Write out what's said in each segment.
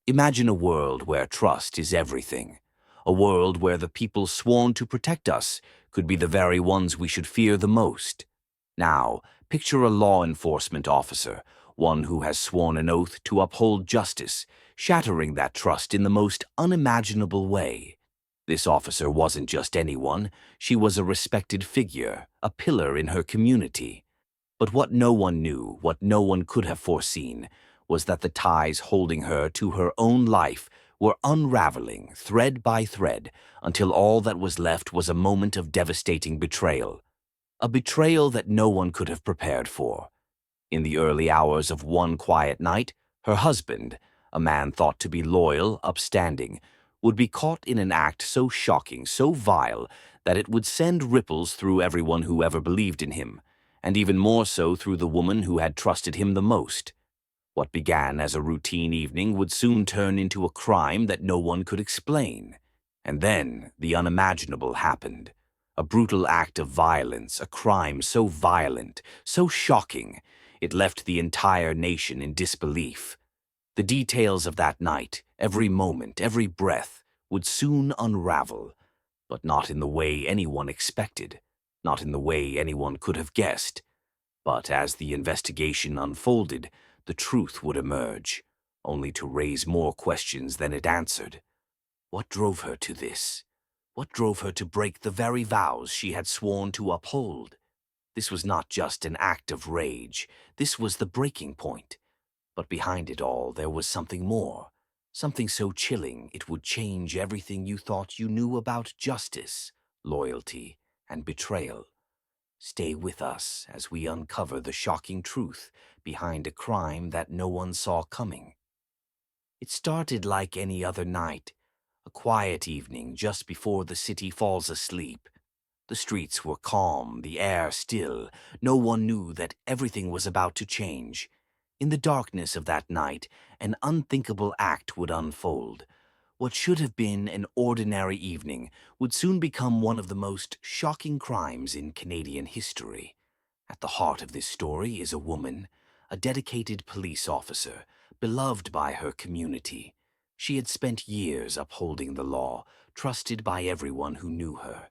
Imagine a world where trust is everything. A world where the people sworn to protect us could be the very ones we should fear the most. Now, picture a law enforcement officer, one who has sworn an oath to uphold justice, shattering that trust in the most unimaginable way. This officer wasn't just anyone, she was a respected figure, a pillar in her community. But what no one knew, what no one could have foreseen, was that the ties holding her to her own life were unraveling thread by thread until all that was left was a moment of devastating betrayal. A betrayal that no one could have prepared for. In the early hours of one quiet night, her husband, a man thought to be loyal, upstanding, would be caught in an act so shocking, so vile, that it would send ripples through everyone who ever believed in him, and even more so through the woman who had trusted him the most. What began as a routine evening would soon turn into a crime that no one could explain. And then the unimaginable happened. A brutal act of violence, a crime so violent, so shocking, it left the entire nation in disbelief. The details of that night, every moment, every breath, would soon unravel, but not in the way anyone expected, not in the way anyone could have guessed. But as the investigation unfolded, the truth would emerge, only to raise more questions than it answered. What drove her to this? What drove her to break the very vows she had sworn to uphold? This was not just an act of rage, this was the breaking point. But behind it all, there was something more, something so chilling it would change everything you thought you knew about justice, loyalty, and betrayal. Stay with us as we uncover the shocking truth behind a crime that no one saw coming. It started like any other night, a quiet evening just before the city falls asleep. The streets were calm, the air still. No one knew that everything was about to change. In the darkness of that night, an unthinkable act would unfold. What should have been an ordinary evening would soon become one of the most shocking crimes in Canadian history. At the heart of this story is a woman, a dedicated police officer, beloved by her community. She had spent years upholding the law, trusted by everyone who knew her.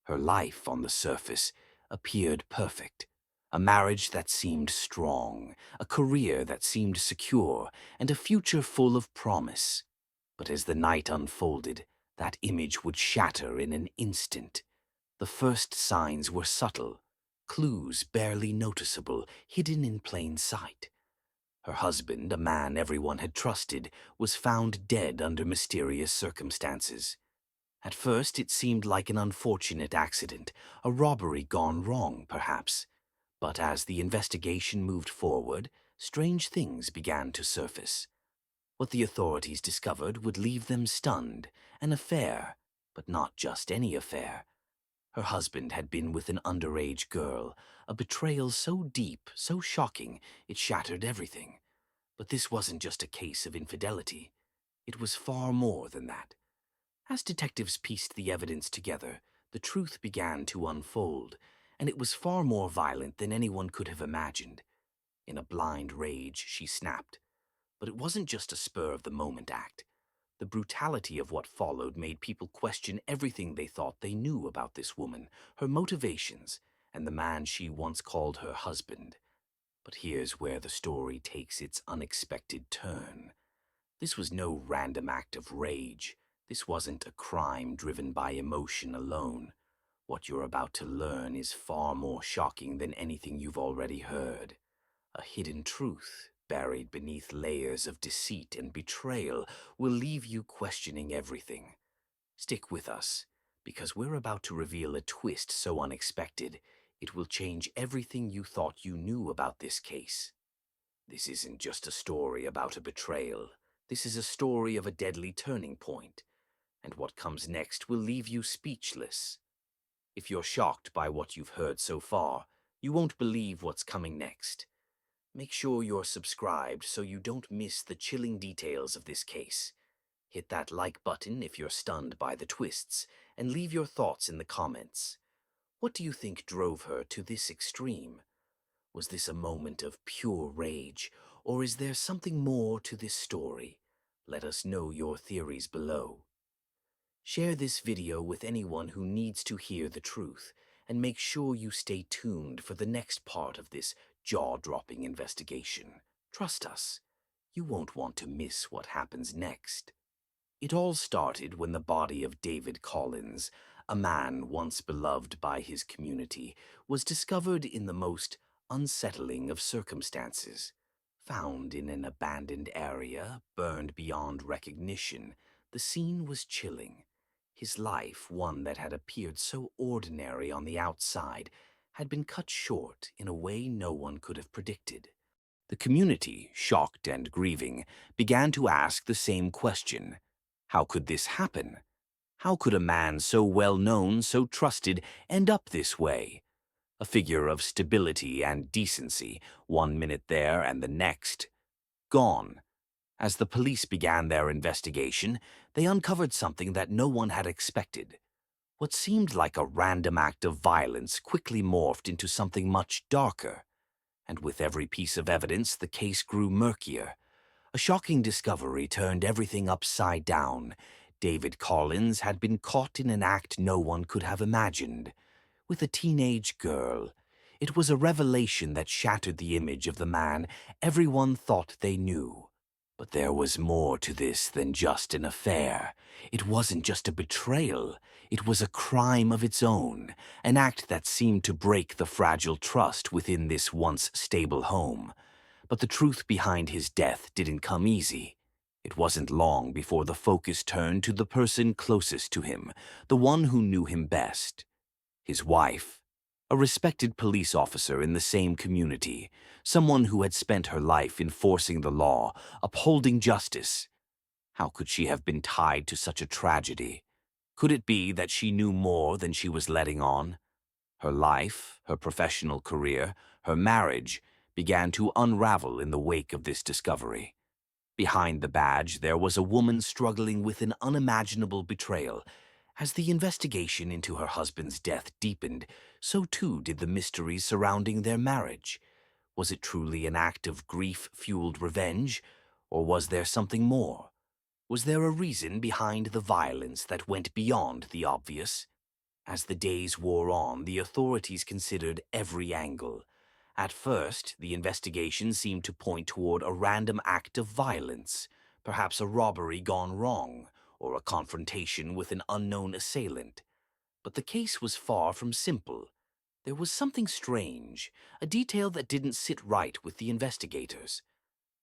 Her life, on the surface, appeared perfect. A marriage that seemed strong, a career that seemed secure, and a future full of promise. But as the night unfolded, that image would shatter in an instant. The first signs were subtle, clues barely noticeable, hidden in plain sight. Her husband, a man everyone had trusted, was found dead under mysterious circumstances. At first, it seemed like an unfortunate accident, a robbery gone wrong, perhaps. But as the investigation moved forward, strange things began to surface. What the authorities discovered would leave them stunned. An affair, but not just any affair. Her husband had been with an underage girl, a betrayal so deep, so shocking, it shattered everything. But this wasn't just a case of infidelity. It was far more than that. As detectives pieced the evidence together, the truth began to unfold, and it was far more violent than anyone could have imagined. In a blind rage, she snapped. But it wasn't just a spur-of-the-moment act. The brutality of what followed made people question everything they thought they knew about this woman, her motivations, and the man she once called her husband. But here's where the story takes its unexpected turn. This was no random act of rage. This wasn't a crime driven by emotion alone. What you're about to learn is far more shocking than anything you've already heard. A hidden truth, buried beneath layers of deceit and betrayal, will leave you questioning everything. Stick with us, because we're about to reveal a twist so unexpected, it will change everything you thought you knew about this case. This isn't just a story about a betrayal. This is a story of a deadly turning point, and what comes next will leave you speechless. If you're shocked by what you've heard so far, you won't believe what's coming next. Make sure you're subscribed so you don't miss the chilling details of this case. Hit that like button if you're stunned by the twists, and leave your thoughts in the comments. What do you think drove her to this extreme? Was this a moment of pure rage, or is there something more to this story? Let us know your theories below. Share this video with anyone who needs to hear the truth, and make sure you stay tuned for the next part of this jaw-dropping investigation. Trust us, you won't want to miss what happens next. It all started when the body of David Collins, a man once beloved by his community, was discovered in the most unsettling of circumstances. Found in an abandoned area, burned beyond recognition, the scene was chilling. His life, one that had appeared so ordinary on the outside, had been cut short in a way no one could have predicted. The community, shocked and grieving, began to ask the same question. How could this happen? How could a man so well known, so trusted, end up this way? A figure of stability and decency, 1 minute there and the next, gone. As the police began their investigation, they uncovered something that no one had expected. What seemed like a random act of violence quickly morphed into something much darker. And with every piece of evidence, the case grew murkier. A shocking discovery turned everything upside down. David Collins had been caught in an act no one could have imagined. With a teenage girl. It was a revelation that shattered the image of the man everyone thought they knew. But there was more to this than just an affair. It wasn't just a betrayal. It was a crime of its own, an act that seemed to break the fragile trust within this once stable home. But the truth behind his death didn't come easy. It wasn't long before the focus turned to the person closest to him, the one who knew him best. His wife, a respected police officer in the same community, someone who had spent her life enforcing the law, upholding justice. How could she have been tied to such a tragedy? Could it be that she knew more than she was letting on? Her life, her professional career, her marriage began to unravel in the wake of this discovery. Behind the badge, there was a woman struggling with an unimaginable betrayal. As the investigation into her husband's death deepened, so too did the mysteries surrounding their marriage. Was it truly an act of grief-fueled revenge, or was there something more? Was there a reason behind the violence that went beyond the obvious? As the days wore on, the authorities considered every angle. At first, the investigation seemed to point toward a random act of violence, perhaps a robbery gone wrong, or a confrontation with an unknown assailant. But the case was far from simple. There was something strange, a detail that didn't sit right with the investigators.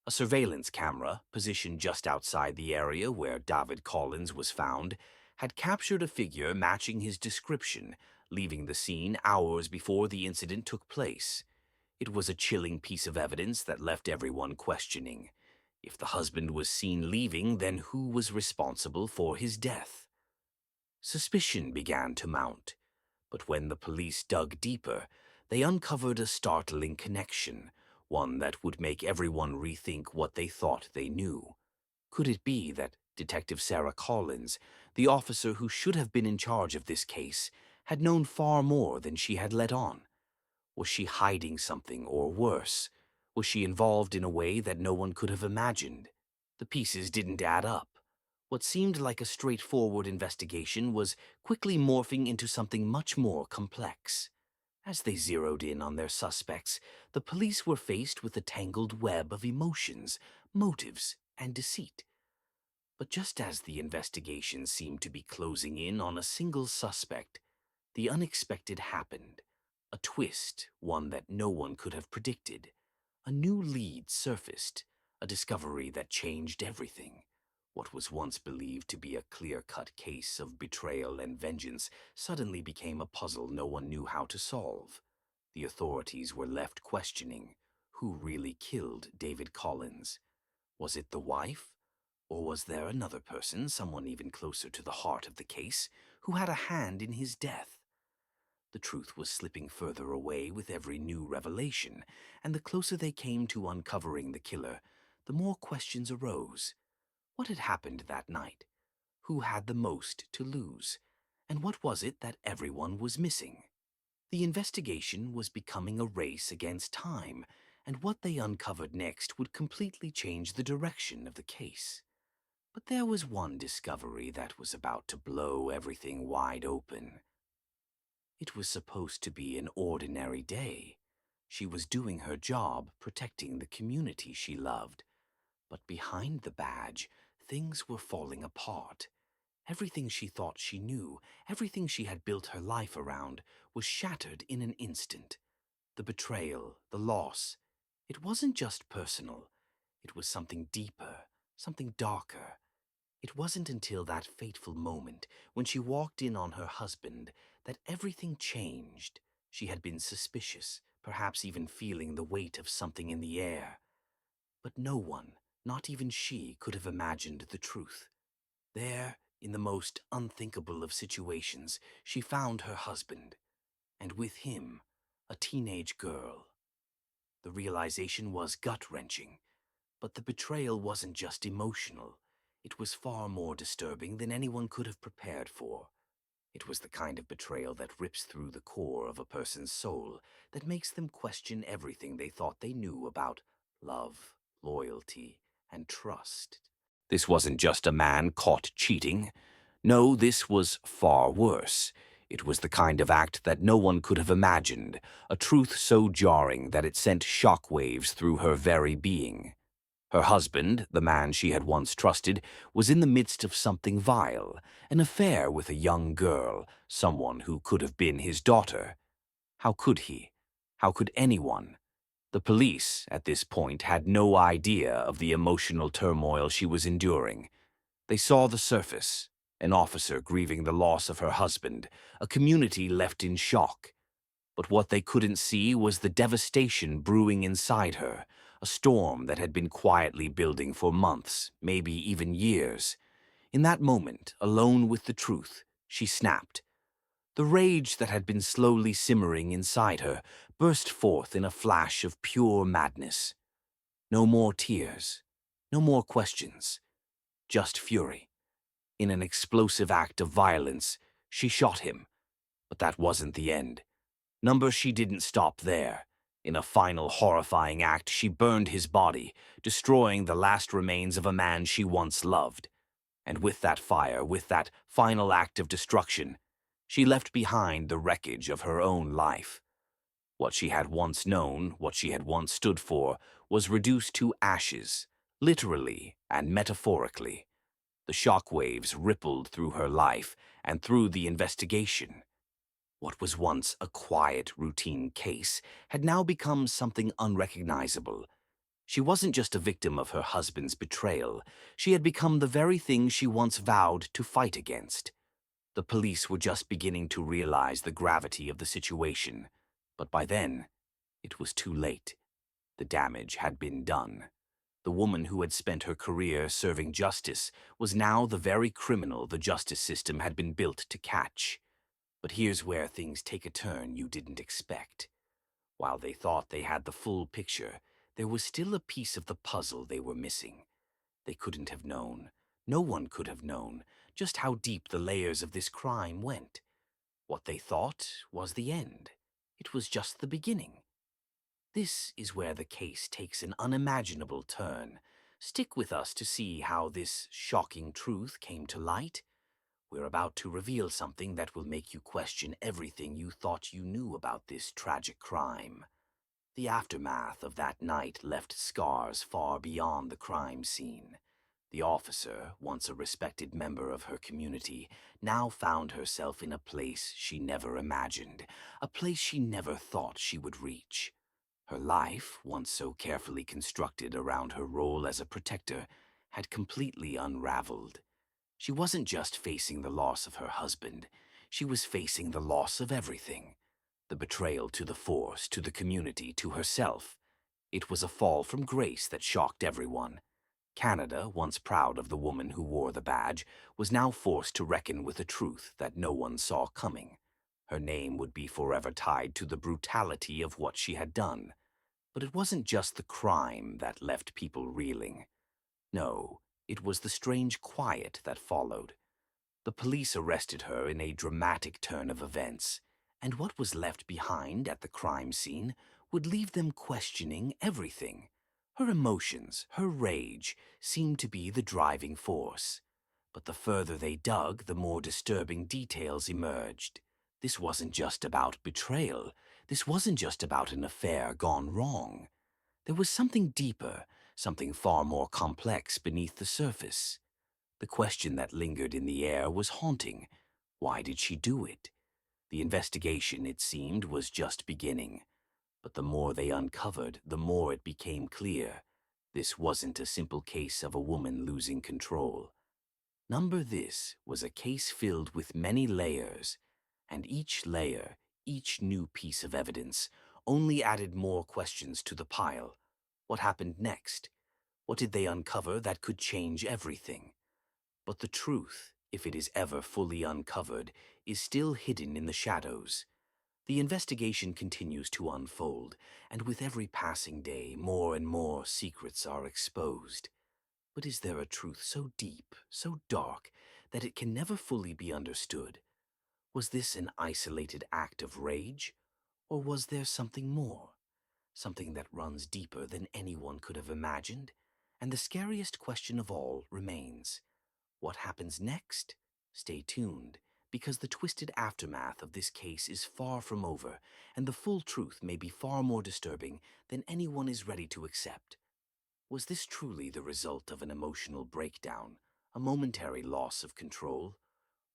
A surveillance camera, positioned just outside the area where David Collins was found, had captured a figure matching his description, leaving the scene hours before the incident took place. It was a chilling piece of evidence that left everyone questioning. If the husband was seen leaving, then who was responsible for his death? Suspicion began to mount, but when the police dug deeper, they uncovered a startling connection, one that would make everyone rethink what they thought they knew. Could it be that Detective Sarah Collins, the officer who should have been in charge of this case, had known far more than she had let on? Was she hiding something, or worse, was she involved in a way that no one could have imagined? The pieces didn't add up. What seemed like a straightforward investigation was quickly morphing into something much more complex. As they zeroed in on their suspects, the police were faced with a tangled web of emotions, motives, and deceit. But just as the investigation seemed to be closing in on a single suspect, the unexpected happened. A twist, one that no one could have predicted. A new lead surfaced, a discovery that changed everything. What was once believed to be a clear-cut case of betrayal and vengeance suddenly became a puzzle no one knew how to solve. The authorities were left questioning who really killed David Collins. Was it the wife? Or was there another person, someone even closer to the heart of the case, who had a hand in his death? The truth was slipping further away with every new revelation, and the closer they came to uncovering the killer, the more questions arose. What had happened that night? Who had the most to lose? And what was it that everyone was missing? The investigation was becoming a race against time, and what they uncovered next would completely change the direction of the case. But there was one discovery that was about to blow everything wide open. It was supposed to be an ordinary day. She was doing her job, protecting the community she loved. But behind the badge, things were falling apart. Everything she thought she knew, everything she had built her life around, was shattered in an instant. The betrayal, the loss. It wasn't just personal. It was something deeper, something darker. It wasn't until that fateful moment, when she walked in on her husband, that everything changed. She had been suspicious, perhaps even feeling the weight of something in the air. But no one, not even she, could have imagined the truth. There, in the most unthinkable of situations, she found her husband, and with him, a teenage girl. The realization was gut-wrenching, but the betrayal wasn't just emotional. It was far more disturbing than anyone could have prepared for. It was the kind of betrayal that rips through the core of a person's soul, that makes them question everything they thought they knew about love, loyalty, and trust. This wasn't just a man caught cheating. No, this was far worse. It was the kind of act that no one could have imagined, a truth so jarring that it sent shockwaves through her very being. Her husband, the man she had once trusted, was in the midst of something vile, an affair with a young girl, someone who could have been his daughter. How could he? How could anyone? The police, at this point, had no idea of the emotional turmoil she was enduring. They saw the surface, an officer grieving the loss of her husband, a community left in shock. But what they couldn't see was the devastation brewing inside her, a storm that had been quietly building for months, maybe even years. In that moment, alone with the truth, she snapped. The rage that had been slowly simmering inside her burst forth in a flash of pure madness. No more tears, no more questions, just fury. In an explosive act of violence, she shot him. But that wasn't the end. She didn't stop there. In a final horrifying act, she burned his body, destroying the last remains of a man she once loved. And with that fire, with that final act of destruction, she left behind the wreckage of her own life. What she had once known, what she had once stood for, was reduced to ashes, literally and metaphorically. The shockwaves rippled through her life and through the investigation. What was once a quiet, routine case had now become something unrecognizable. She wasn't just a victim of her husband's betrayal. She had become the very thing she once vowed to fight against. The police were just beginning to realize the gravity of the situation. But by then, it was too late. The damage had been done. The woman who had spent her career serving justice was now the very criminal the justice system had been built to catch. But here's where things take a turn you didn't expect. While they thought they had the full picture, there was still a piece of the puzzle they were missing. They couldn't have known, no one could have known, just how deep the layers of this crime went. What they thought was the end. It was just the beginning. This is where the case takes an unimaginable turn. Stick with us to see how this shocking truth came to light. We're about to reveal something that will make you question everything you thought you knew about this tragic crime. The aftermath of that night left scars far beyond the crime scene. The officer, once a respected member of her community, now found herself in a place she never imagined, a place she never thought she would reach. Her life, once so carefully constructed around her role as a protector, had completely unraveled. She wasn't just facing the loss of her husband, she was facing the loss of everything. The betrayal to the force, to the community, to herself. It was a fall from grace that shocked everyone. Canada, once proud of the woman who wore the badge, was now forced to reckon with a truth that no one saw coming. Her name would be forever tied to the brutality of what she had done. But it wasn't just the crime that left people reeling. No, it was the strange quiet that followed. The police arrested her in a dramatic turn of events, and what was left behind at the crime scene would leave them questioning everything. Her emotions, her rage, seemed to be the driving force. But the further they dug, the more disturbing details emerged. This wasn't just about betrayal. This wasn't just about an affair gone wrong. There was something deeper, something far more complex beneath the surface. The question that lingered in the air was haunting. Why did she do it? The investigation, it seemed, was just beginning. But the more they uncovered, the more it became clear. This wasn't a simple case of a woman losing control. This was a case filled with many layers, and each layer, each new piece of evidence, only added more questions to the pile. What happened next? What did they uncover that could change everything? But the truth, if it is ever fully uncovered, is still hidden in the shadows. The investigation continues to unfold, and with every passing day, more and more secrets are exposed. But is there a truth so deep, so dark, that it can never fully be understood? Was this an isolated act of rage, or was there something more? Something that runs deeper than anyone could have imagined? And the scariest question of all remains: what happens next? Stay tuned, because the twisted aftermath of this case is far from over, and the full truth may be far more disturbing than anyone is ready to accept. Was this truly the result of an emotional breakdown, a momentary loss of control?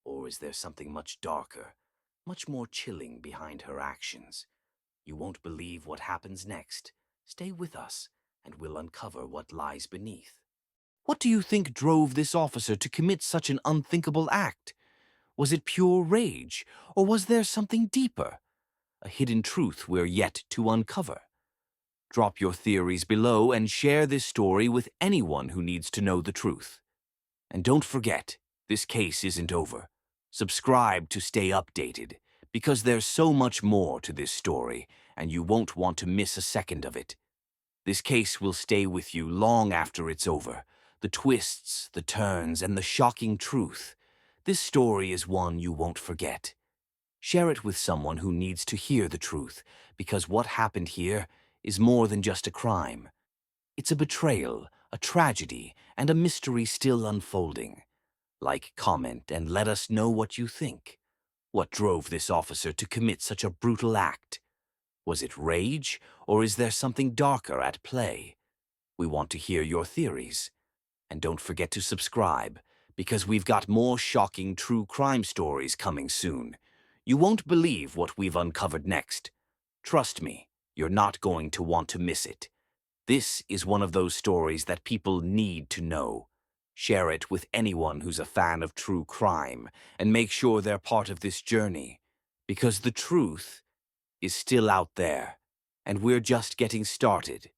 Or is there something much darker, much more chilling behind her actions? You won't believe what happens next. Stay with us, and we'll uncover what lies beneath. What do you think drove this officer to commit such an unthinkable act? Was it pure rage, or was there something deeper? A hidden truth we're yet to uncover. Drop your theories below and share this story with anyone who needs to know the truth. And don't forget, this case isn't over. Subscribe to stay updated, because there's so much more to this story, and you won't want to miss a second of it. This case will stay with you long after it's over. The twists, the turns, and the shocking truth. This story is one you won't forget. Share it with someone who needs to hear the truth, because what happened here is more than just a crime. It's a betrayal, a tragedy, and a mystery still unfolding. Like, comment, and let us know what you think. What drove this officer to commit such a brutal act? Was it rage, or is there something darker at play? We want to hear your theories. And don't forget to subscribe, because we've got more shocking true crime stories coming soon. You won't believe what we've uncovered next. Trust me, you're not going to want to miss it. This is one of those stories that people need to know. Share it with anyone who's a fan of true crime, and make sure they're part of this journey. Because the truth is still out there, and we're just getting started.